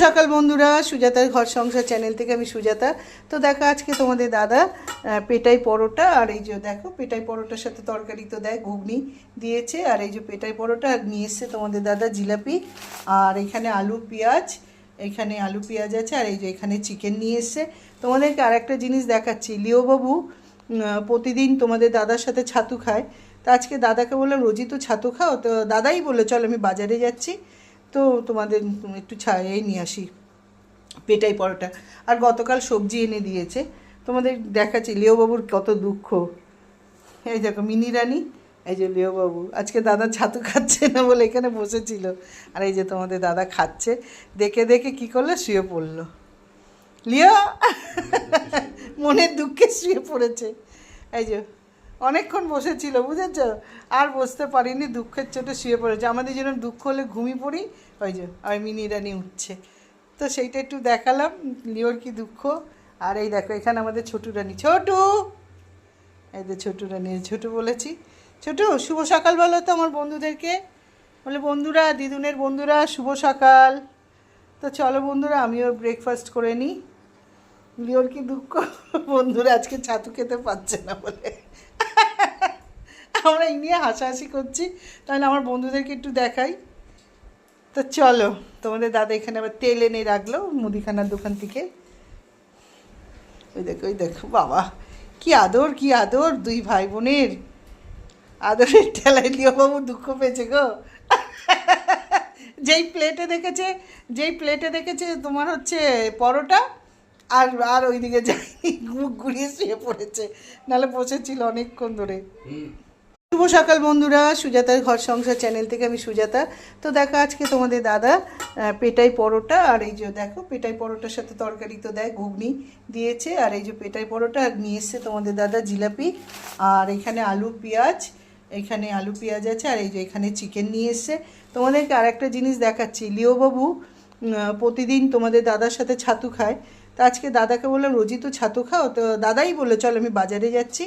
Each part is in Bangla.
সকাল বন্ধুরা, সুজাতার ঘর সংসার চ্যানেল থেকে আমি সুজাতা। তো দেখো আজকে তোমাদের দাদা পেটাই পরোটা আর এই যে দেখো পেটাই পরোটার সাথে তরকারি তো দেয়, ঘুগনি দিয়েছে আর এই যে পেটাই পরোটা আর নিয়ে এসছে তোমাদের দাদা জিলাপি আর এখানে আলু পেঁয়াজ, এখানে আলু পেঁয়াজ আছে আর এই যে এখানে চিকেন নিয়ে এসছে। তোমাদেরকে আর একটা জিনিস দেখাচ্ছি, লিওবাবু প্রতিদিন তোমাদের দাদার সাথে ছাতু খায়। তো আজকে দাদাকে বললাম রোজই তো ছাতু খাও, তো দাদাই বললো চল আমি বাজারে যাচ্ছি, তো তোমাদের একটু এই নিয়ে আসি পেটাই পরোটা। আর গতকাল সবজি এনে দিয়েছে, তোমাদের দেখাচ্ছি লিওবাবুর কত দুঃখ। এই দেখো মিনি রানী, এই যে লিওবাবু আজকে দাদা ছাতু খাচ্ছে না বলে এখানে বসেছিল আর এই যে তোমাদের দাদা খাচ্ছে, দেখে দেখে কি করলো, শুয়ে পড়লো। লিও মনের দুঃখে শুয়ে পড়েছে। এই যে অনেকক্ষণ বসেছিল বুঝেছ, আর বসতে পারিনি, দুঃখের চোটে শুয়ে পড়েছে। আমাদের যেরকম দুঃখ হলে ঘুমিয়ে পড়ি, ওই যে আর মিনি রানী উঠছে, তো সেইটা একটু দেখালাম লিওর কি দুঃখ। আর এই দেখো এখানে আমাদের ছোটু রানী, ছোটু, এই যে ছোটু রানী, ছোটু বলেছি, ছোটু শুভ সকাল বলো তো আমার বন্ধুদেরকে। বলে বন্ধুরা, দিদুনের বন্ধুরা শুভ সকাল। তো চলো বন্ধুরা আমিও ব্রেকফাস্ট করে নিই। লিওর কি দুঃখ, বন্ধুরা আজকে ছাতু খেতে পাচ্ছে না বলে আমরা এই নিয়ে হাসাহাসি করছি, তাহলে আমার বন্ধুদেরকে একটু দেখাই। তো চলো, তোমাদের দাদা এখানে আবার তেল এনে রাখলো মুদিখানার দোকান থেকে। ওই দেখো বাবা, কি আদর কি আদর, দুই ভাই বোনের আদরের ঠেলায় লিওবাবু দুঃখ পেয়েছে গো যেই প্লেটে দেখেছে তোমার হচ্ছে পরোটা, আর আর ওইদিকে যায়নি, মুখ ঘুরিয়ে শুয়ে পড়েছে, নাহলে বসেছিল অনেকক্ষণ ধরে। শুভ সকাল বন্ধুরা, সুজাতার ঘর সংসার চ্যানেল থেকে আমি সুজাতা। তো দেখো আজকে তোমাদের দাদা পেটাই পরোটা আর এই যে দেখো পেটাই পরোটার সাথে তরকারি তো দেয়, ঘুগনি দিয়েছে আর এই যে পেটাই পরোটা আর নিয়ে এসছে তোমাদের দাদা জিলাপি আর এখানে আলু পেঁয়াজ, এখানে আলু পেঁয়াজ আছে আর এই যে এখানে চিকেন নিয়ে এসছে। তোমাদেরকে আর একটা জিনিস দেখাচ্ছি, লিওবাবু প্রতিদিন তোমাদের দাদার সাথে ছাতু খায়। তো আজকে দাদাকে বললাম রোজই তো ছাতু খাও, তো দাদাই বললো চল আমি বাজারে যাচ্ছি,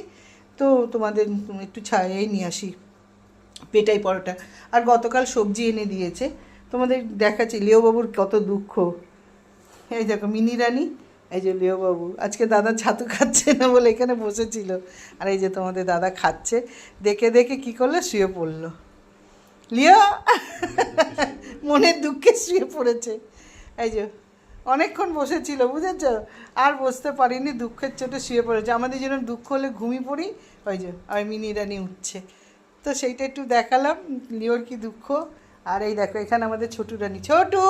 তো তোমাদের একটু এই নিয়ে আসি পেটাই পরোটা। আর গতকাল সবজি এনে দিয়েছে, তোমাদের দেখাচ্ছি লিওবাবুর কত দুঃখ। এই দেখো মিনি রানী, এই যে লিওবাবু আজকে দাদা ছাতু খাচ্ছে না বলে এখানে বসেছিল আর এই যে তোমাদের দাদা খাচ্ছে, দেখে দেখে কি করলো, শুয়ে পড়লো। লিও মনের দুঃখে শুয়ে পড়েছে। এই যে অনেকক্ষণ বসেছিল বুঝেছ, আর বসতে পারিনি, দুঃখের চোটে শুয়ে পড়েছে। আমাদের যেরকম দুঃখ হলে ঘুমিয়ে পড়ি, ওই যে আর মিনি রানী উঠছে, তো সেইটা একটু দেখালাম লিওর কি দুঃখ। আর এই দেখো এখানে আমাদের ছোটু রানী, ছোটু,